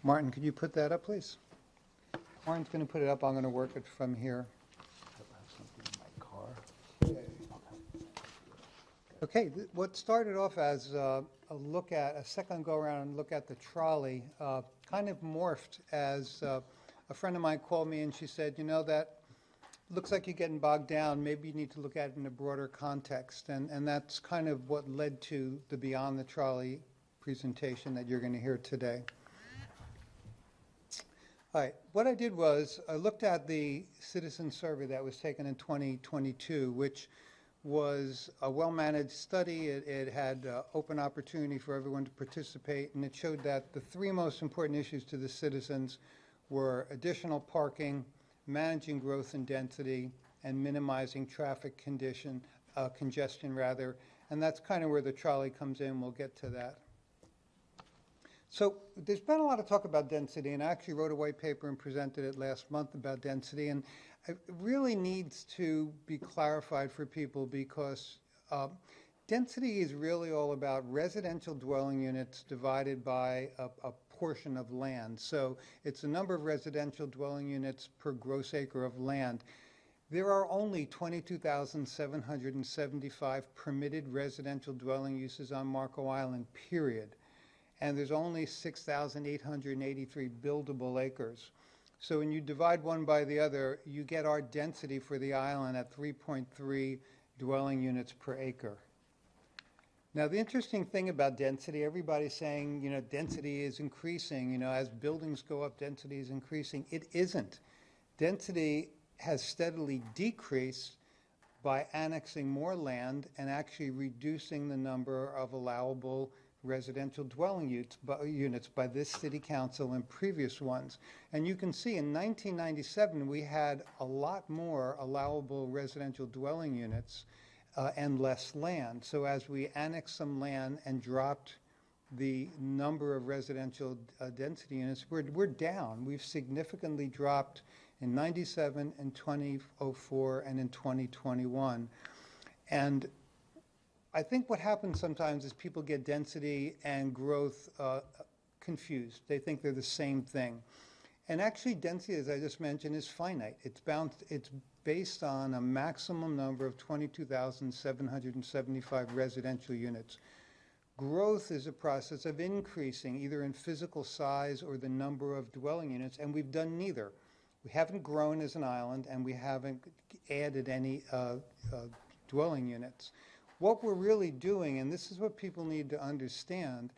Martin, could you put that up, please? Martin's going to put it up. I'm going to work it from here. Okay, what started off as a look at, a second go around and look at the trolley, kind of morphed as a friend of mine called me and she said, you know, that looks like you're getting bogged down. Maybe you need to look at it in a broader context. And that's kind of what led to the Beyond the Trolley presentation that you're going to hear today. All right, what I did was I looked at the citizen survey that was taken in 2022, which was a well-managed study. It had open opportunity for everyone to participate, and it showed that the three most important issues to the citizens were additional parking, managing growth and density, and minimizing traffic congestion, and that's kind of where the trolley comes in. We'll get to that. So there's been a lot of talk about density, and I actually wrote a white paper and presented it last month about density, and it really needs to be clarified for people because density is really all about residential dwelling units divided by a portion of land. So it's the number of residential dwelling units per gross acre of land. There are only 22,775 permitted residential dwelling uses on Marco Island, period. And there's only 6,883 buildable acres. So when you divide one by the other, you get our density for the island at 3.3 dwelling units per acre. Now, the interesting thing about density, everybody's saying, you know, density is increasing. You know, as buildings go up, density is increasing. It isn't. Density has steadily decreased by annexing more land and actually reducing the number of allowable residential dwelling units by this city council and previous ones. And you can see in 1997 we had a lot more allowable residential dwelling units and less land. So as we annexed some land and dropped the number of residential density units, we're down. We've significantly dropped in 97, in 2004, and in 2021. And I think what happens sometimes is people get density and growth confused. They think they're the same thing. And actually density, as I just mentioned, is finite. It's based on a maximum number of 22,775 residential units. Growth is a process of increasing either in physical size or the number of dwelling units, and we've done neither. We haven't grown as an island, and we haven't added any dwelling units. What we're really doing, and this is what people need to understand,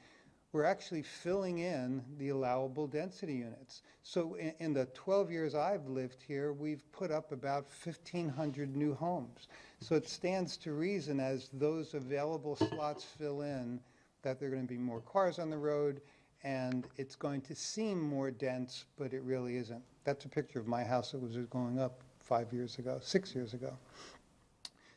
we're actually filling in the allowable density units. So in the 12 years I've lived here, we've put up about 1,500 new homes. So it stands to reason as those available slots fill in that there are going to be more cars on the road and it's going to seem more dense, but it really isn't. That's a picture of my house that was going up 6 years ago.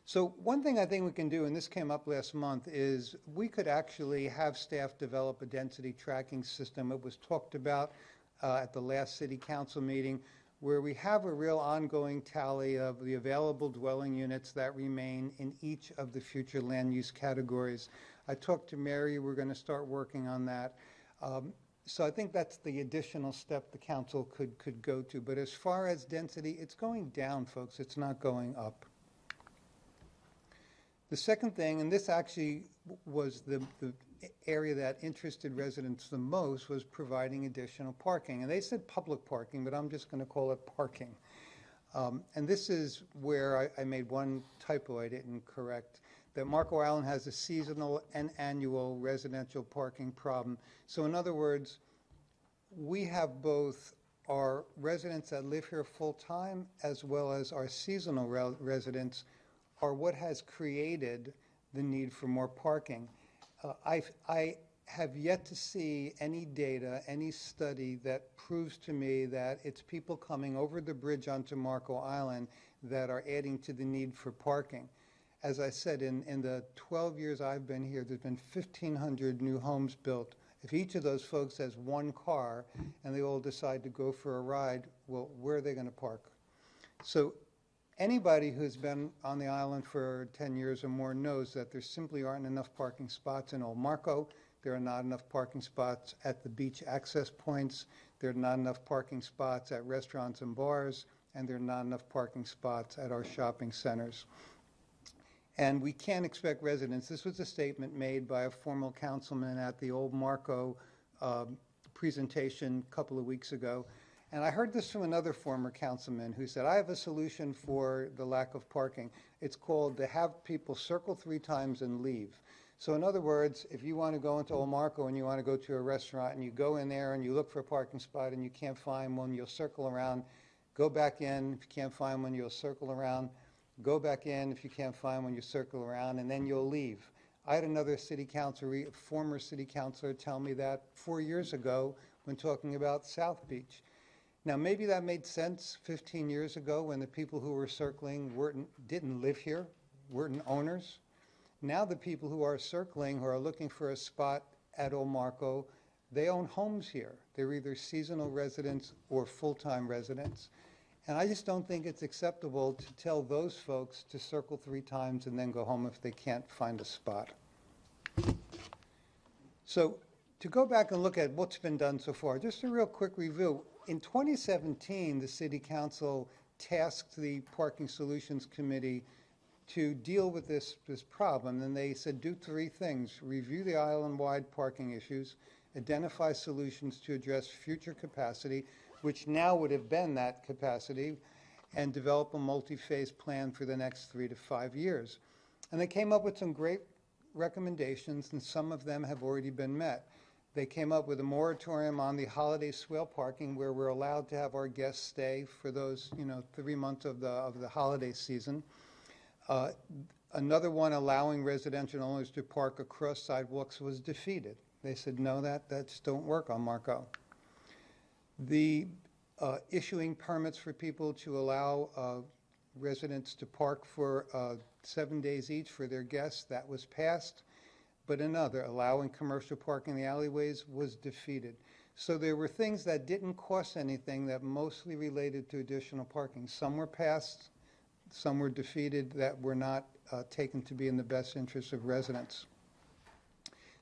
So one thing I think we can do, and this came up last month, is we could actually have staff develop a density tracking system. It was talked about at the last city council meeting, where we have a real ongoing tally of the available dwelling units that remain in each of the future land use categories. I talked to Mary, we're going to start working on that. So I think that's the additional step the council could go to. But as far as density, it's going down, folks. It's not going up. The second thing, and this actually was the area that interested residents the most, was providing additional parking. And they said public parking, but I'm just going to call it parking. And this is where I made one typo I didn't correct, that Marco Island has a seasonal and annual residential parking problem. So in other words, we have both our residents that live here full-time as well as our seasonal residents are what has created the need for more parking. I have yet to see any data, any study that proves to me that it's people coming over the bridge onto Marco Island that are adding to the need for parking. As I said, in the 12 years I've been here, there's been 1,500 new homes built. If each of those folks has one car and they all decide to go for a ride, well, where are they going to park? So anybody who's been on the island for 10 years or more knows that there simply aren't enough parking spots in Old Marco. There are not enough parking spots at the beach access points. There are not enough parking spots at restaurants and bars, and there are not enough parking spots at our shopping centers. And we can't expect residents, this was a statement made by a former councilman at the old Marco presentation a couple of weeks ago. And I heard this from another former councilman who said, I have a solution for the lack of parking. It's called to have people circle 3 times and leave. So in other words, if you want to go into Old Marco and you want to go to a restaurant and you go in there and you look for a parking spot and you can't find one, you'll circle around, go back in. If you can't find one, you'll circle around, go back in. If you can't find one, you circle around, and then you'll leave. I had another city councilor, former city councilor, tell me that 4 years ago when talking about South Beach. Now, maybe that made sense 15 years ago when the people who were circling didn't live here, weren't owners. Now the people who are circling, who are looking for a spot at Old Marco, they own homes here. They're either seasonal residents or full-time residents. And I just don't think it's acceptable to tell those folks to circle 3 times and then go home if they can't find a spot. So to go back and look at what's been done so far, just a real quick review. In 2017, the City Council tasked the Parking Solutions Committee to deal with this problem, and they said do 3 things: review the island-wide parking issues, identify solutions to address future capacity, which now would have been that capacity, and develop a multi-phase plan for the next 3 to 5 years. And they came up with some great recommendations, and some of them have already been met. They came up with a moratorium on the holiday swale parking, where we're allowed to have our guests stay for those 3 months of the holiday season. Another one allowing residential owners to park across sidewalks was defeated. They said, no, that just don't work on Marco. The issuing permits for people to allow residents to park for 7 days each for their guests, that was passed. But another, allowing commercial parking in the alleyways, was defeated. So there were things that didn't cost anything that mostly related to additional parking. Some were passed, some were defeated, that were not taken to be in the best interest of residents.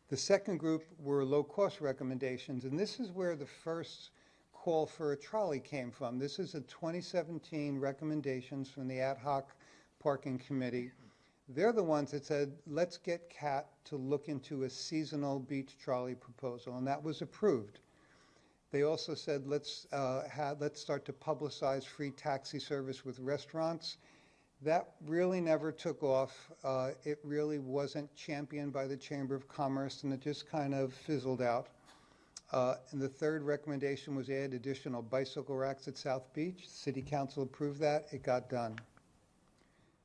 The second group were low-cost recommendations, and this is where the first call for a trolley came from. This is a 2017 recommendations from the Ad Hoc Parking Committee. They're the ones that said, let's get CAT to look into a seasonal beach trolley proposal, and that was approved. They also said, let's start to publicize free taxi service with restaurants. That really never took off. It really wasn't championed by the Chamber of Commerce, and it just kind of fizzled out. And the third recommendation was add additional bicycle racks at South Beach. City Council approved that. It got done.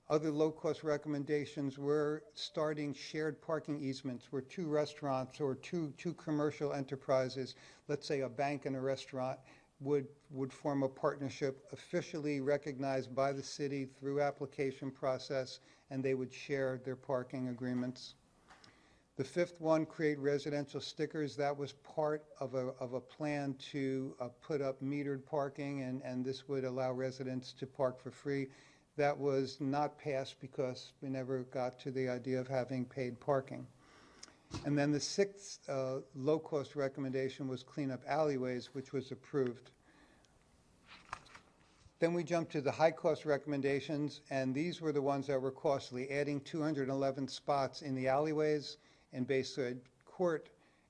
Other low-cost recommendations were starting shared parking easements where 2 restaurants or two commercial enterprises, let's say a bank and a restaurant, would form a partnership officially recognized by the city through application process, and they would share their parking agreements. The 5th one, create residential stickers. That was part of a plan to put up metered parking, and this would allow residents to park for free. That was not passed because we never got to the idea of having paid parking. And then the 6th low-cost recommendation was clean up alleyways, which was approved. Then we jumped to the high-cost recommendations, and these were the ones that were costly, adding 211 spots in the alleyways in Bayside Court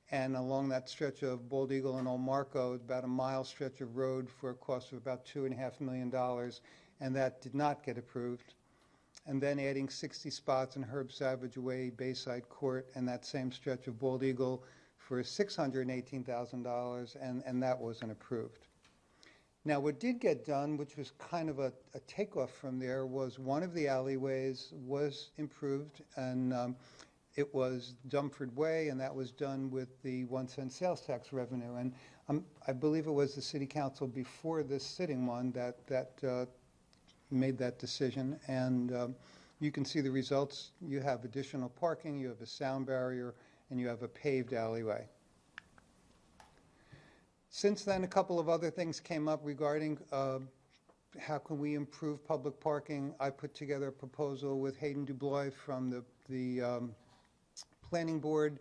and along that stretch of Bald Eagle and Old Marco, about a mile stretch of road for a cost of about $2.5 million. And that did not get approved. And then adding 60 spots in Herb Savage Way, Bayside Court, and that same stretch of Bald Eagle for $618,000, and that wasn't approved. Now, what did get done, which was kind of a takeoff from there, was one of the alleyways was improved, and it was Dumford Way, and that was done with the 1-cent sales tax revenue. And I believe it was the City Council before this sitting one that made that decision, and you can see the results. You have additional parking, you have a sound barrier, and you have a paved alleyway. Since then, a couple of other things came up regarding how can we improve public parking. I put together a proposal with Hayden DuBois from the Planning Board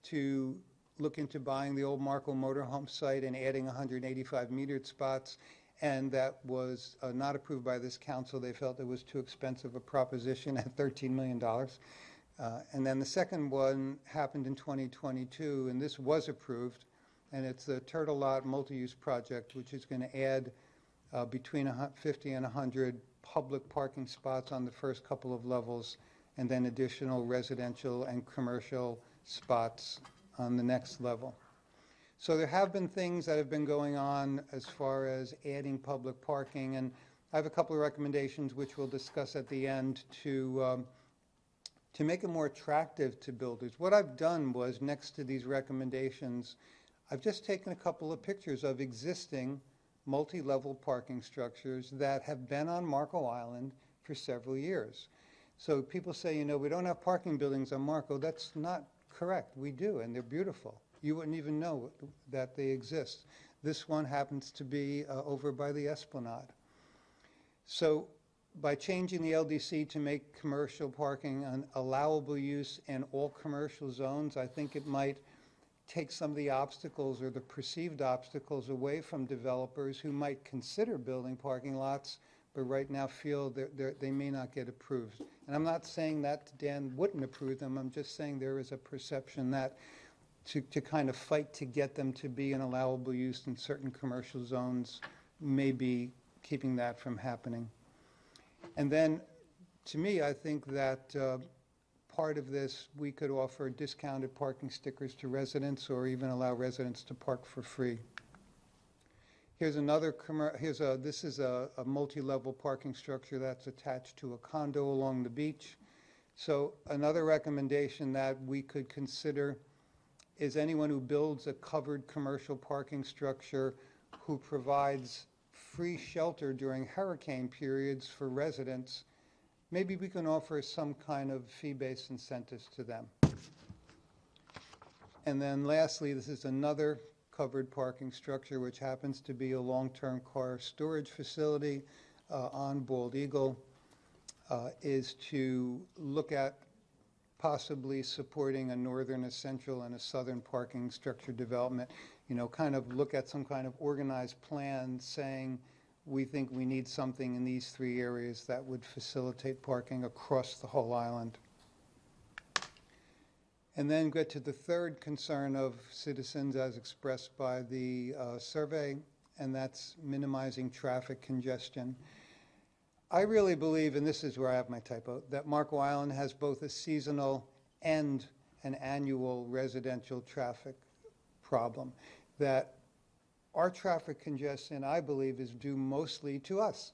to look into buying the old Marco Motorhome site and adding 185 metered spots, and that was not approved by this council. They felt it was too expensive a proposition at $13 million. And then the second one happened in 2022, and this was approved, and it's the Turtle Lot multi-use project, which is going to add between 50 and 100 public parking spots on the first couple of levels, and then additional residential and commercial spots on the next level. So there have been things that have been going on as far as adding public parking, and I have a couple of recommendations which we'll discuss at the end to make it more attractive to builders. What I've done was, next to these recommendations, I've just taken a couple of pictures of existing multi-level parking structures that have been on Marco Island for several years. So people say, we don't have parking buildings on Marco. That's not correct. We do, and they're beautiful. You wouldn't even know that they exist. This one happens to be over by the Esplanade. So by changing the LDC to make commercial parking an allowable use in all commercial zones, I think it might take some of the obstacles or the perceived obstacles away from developers who might consider building parking lots, but right now feel that they may not get approved. And I'm not saying that Dan wouldn't approve them. I'm just saying there is a perception that to kind of fight to get them to be an allowable use in certain commercial zones may be keeping that from happening. And then, to me, I think that part of this, we could offer discounted parking stickers to residents, or even allow residents to park for free. Here's another, this is a multi-level parking structure that's attached to a condo along the beach. So another recommendation that we could consider is anyone who builds a covered commercial parking structure who provides free shelter during hurricane periods for residents, maybe we can offer some kind of fee-based incentives to them. And then lastly, this is another covered parking structure, which happens to be a long-term car storage facility on Bald Eagle, is to look at possibly supporting a northern, a central, and a southern parking structure development. Kind of look at some kind of organized plan saying, we think we need something in these three areas that would facilitate parking across the whole island. And then get to the third concern of citizens as expressed by the survey, and that's minimizing traffic congestion. I really believe, and this is where I have my typo, that Marco Island has both a seasonal and an annual residential traffic problem. That our traffic congestion, I believe, is due mostly to us.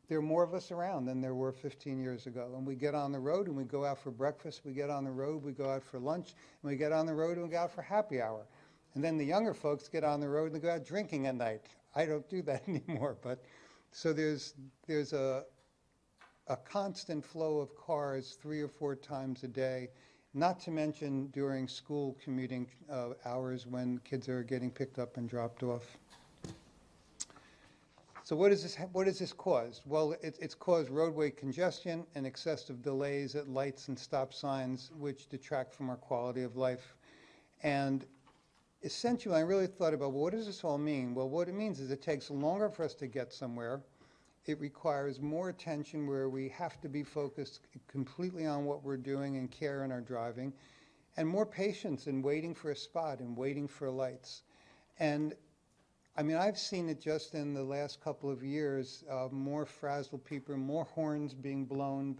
There are more of us around than there were 15 years ago. And we get on the road and we go out for breakfast, we get on the road, we go out for lunch, and we get on the road and we go out for happy hour. And then the younger folks get on the road and they go out drinking at night. I don't do that anymore, but so there's a constant flow of cars 3 or 4 times a day, not to mention during school commuting hours when kids are getting picked up and dropped off. So what does this cause? Well, it's caused roadway congestion and excessive delays at lights and stop signs, which detract from our quality of life. And essentially, I really thought about, well, what does this all mean? Well, what it means is it takes longer for us to get somewhere. It requires more attention where we have to be focused completely on what we're doing and care in our driving, and more patience in waiting for a spot and waiting for lights. And I mean, I've seen it just in the last couple of years, more frazzled people, more horns being blown,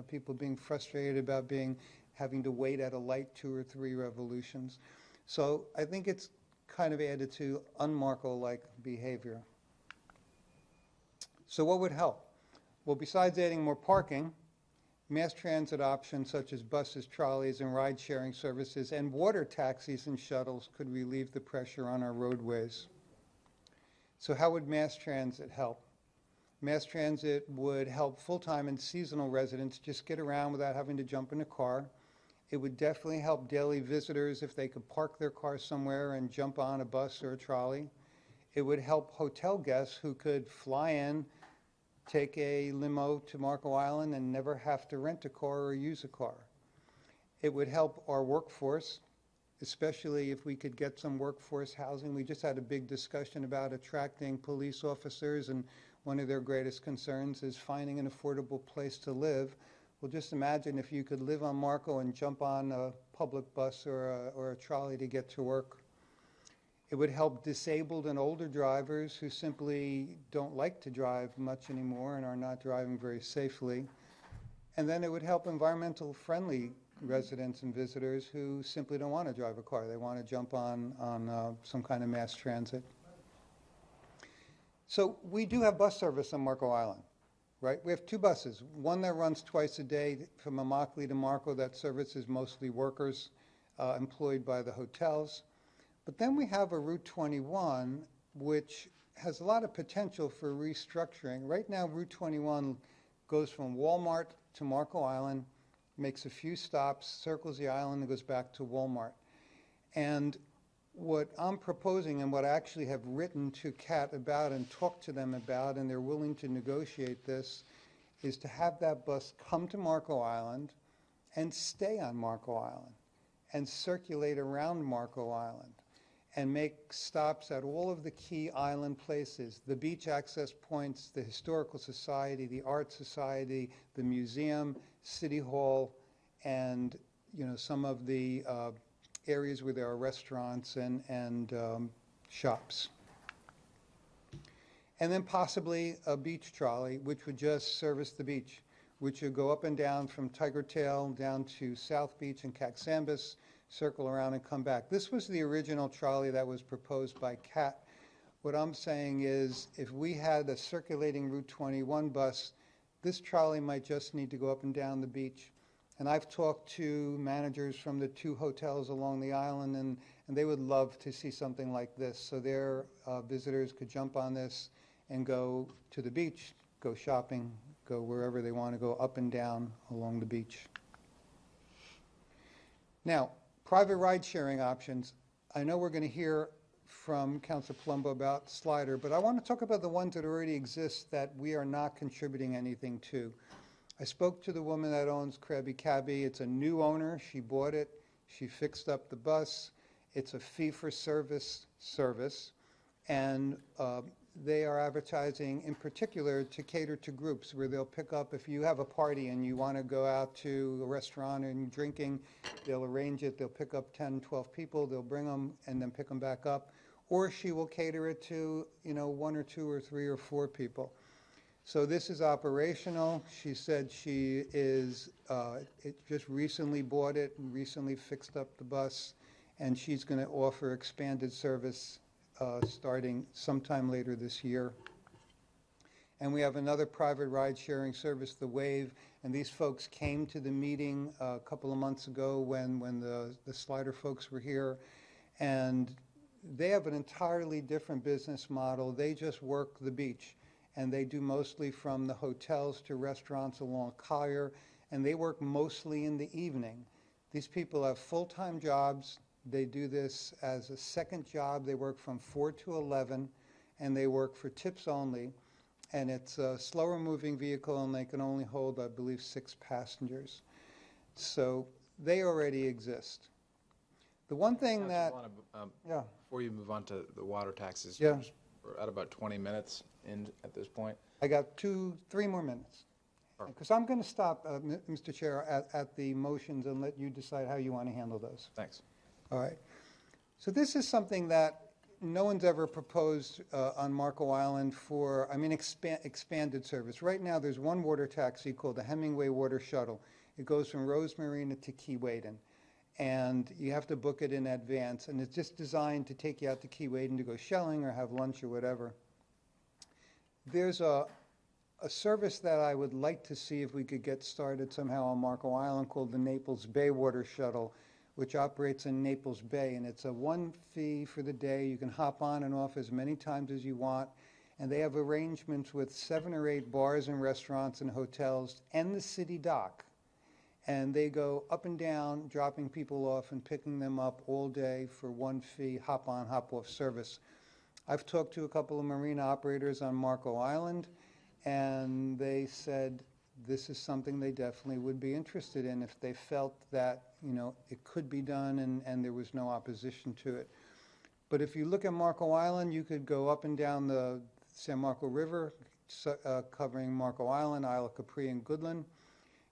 people being frustrated about having to wait at a light 2 or 3 revolutions. So I think it's kind of added to un-Marco-like behavior. So what would help? Well, besides adding more parking, mass transit options such as buses, trolleys, and ride-sharing services, and water taxis and shuttles could relieve the pressure on our roadways. So how would mass transit help? Mass transit would help full-time and seasonal residents just get around without having to jump in a car. It would definitely help daily visitors if they could park their car somewhere and jump on a bus or a trolley. It would help hotel guests who could fly in, take a limo to Marco Island and never have to rent a car or use a car. It would help our workforce especially if we could get some workforce housing. We just had a big discussion about attracting police officers, and one of their greatest concerns is finding an affordable place to live. Well, just imagine if you could live on Marco and jump on a public bus or a trolley to get to work. It would help disabled and older drivers who simply don't like to drive much anymore and are not driving very safely. And then it would help environmental friendly residents and visitors who simply don't want to drive a car. They want to jump on some kind of mass transit. So we do have bus service on Marco Island, right? We have two buses, one that runs twice a day from Immokalee to Marco. That services mostly workers employed by the hotels. But then we have a Route 21, which has a lot of potential for restructuring. Right now, Route 21 goes from Walmart to Marco Island, makes a few stops, circles the island, and goes back to Walmart. And what I'm proposing, and what I actually have written to CAT about and talked to them about, and they're willing to negotiate this, is to have that bus come to Marco Island and stay on Marco Island and circulate around Marco Island and make stops at all of the key island places, the beach access points, the Historical Society, the Art Society, the museum, City Hall, and some of the areas where there are restaurants and shops. And then possibly a beach trolley, which would just service the beach, which would go up and down from Tiger Tail down to South Beach and Caxambas, circle around and come back. This was the original trolley that was proposed by CAT. What I'm saying is, if we had a circulating Route 21 bus, this trolley might just need to go up and down the beach. And I've talked to managers from the two hotels along the island, and they would love to see something like this, so their visitors could jump on this and go to the beach, go shopping, go wherever they want to go, up and down along the beach. Now, private ride-sharing options. I know we're going to hear from Councilor Palumbo about Slider, but I want to talk about the ones that already exist that we are not contributing anything to. I spoke to the woman that owns Krabby Cabby. It's a new owner. She bought it. She fixed up the bus. It's a fee-for-service service, and they are advertising in particular to cater to groups where they'll pick up, if you have a party and you want to go out to a restaurant and drinking, they'll arrange it, they'll pick up 10, 12 people, they'll bring them and then pick them back up. Or she will cater it to, one or two or three or four people. So this is operational. She said she is, just recently bought it and recently fixed up the bus, and she's going to offer expanded service starting sometime later this year. And we have another private ride-sharing service, the Wave, and these folks came to the meeting a couple of months ago when the Slider folks were here, and they have an entirely different business model. They just work the beach, and they do mostly from the hotels to restaurants along Collier, and they work mostly in the evening. These people have full-time jobs. They do this as a second job. They work from 4 to 11, and they work for tips only. And it's a slower moving vehicle, and they can only hold, I believe, 6 passengers. So they already exist. The one thing that... Before you move on to the water taxes, yeah. We're at about 20 minutes in at this point. I got 3 more minutes. Because I'm going to stop, Mr. Chair, at the motions and let you decide how you want to handle those. Thanks. All right. So this is something that no one's ever proposed on Marco Island for, expanded service. Right now there's one water taxi called the Hemingway Water Shuttle. It goes from Rose Marina to Keewaydon. And you have to book it in advance. And it's just designed to take you out to Keewaydon to go shelling or have lunch or whatever. There's a service that I would like to see if we could get started somehow on Marco Island called the Naples Bay Water Shuttle, which operates in Naples Bay, and it's a one fee for the day. You can hop on and off as many times as you want, and they have arrangements with 7 or 8 bars and restaurants and hotels and the city dock, and they go up and down, dropping people off and picking them up all day for one fee, hop on, hop off service. I've talked to a couple of marina operators on Marco Island, and they said this is something they definitely would be interested in if they felt that, it could be done and there was no opposition to it. But if you look at Marco Island, you could go up and down the San Marco River, covering Marco Island, Isle of Capri, and Goodland.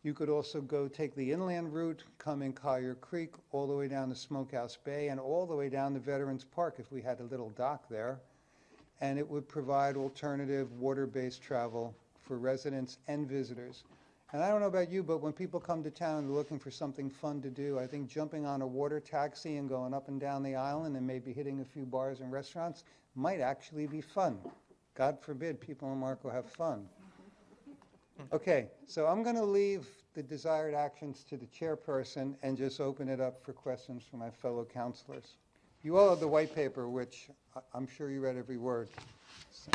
You could also go take the inland route, come in Collier Creek, all the way down to Smokehouse Bay, and all the way down to Veterans Park if we had a little dock there. And it would provide alternative water-based travel for residents and visitors. And I don't know about you, but when people come to town and looking for something fun to do, I think jumping on a water taxi and going up and down the island and maybe hitting a few bars and restaurants might actually be fun. God forbid people in Marco have fun. Okay, so I'm going to leave the desired actions to the chairperson and just open it up for questions from my fellow councilors. You all have the white paper, which I'm sure you read every word. So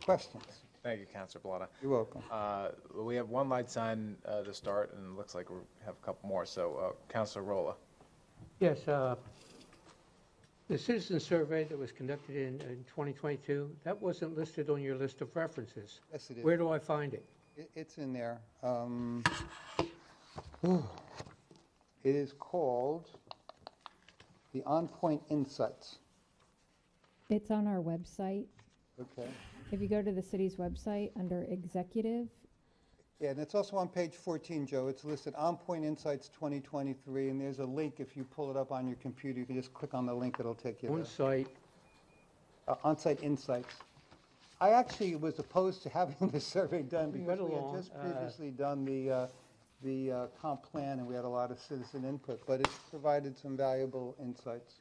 questions? Thank you, Councilor Bellata. You're welcome. We have one light sign to start, and it looks like we have a couple more. So, Councilor Rolla. Yes, the citizen survey that was conducted in 2022, that wasn't listed on your list of references. Yes, it is. Where do I find it? It's in there. It is called the On Point Insights. It's on our website. Okay. If you go to the city's website under executive, Yeah, and it's also on page 14, Joe. It's listed On Point Insights 2023, and there's a link. If you pull it up on your computer, you can just click on the link. It'll take you On there. site, On-site Insights. I actually was opposed to having this survey done because Right we had along, just previously done the comp plan, and we had a lot of citizen input, but it's provided some valuable insights.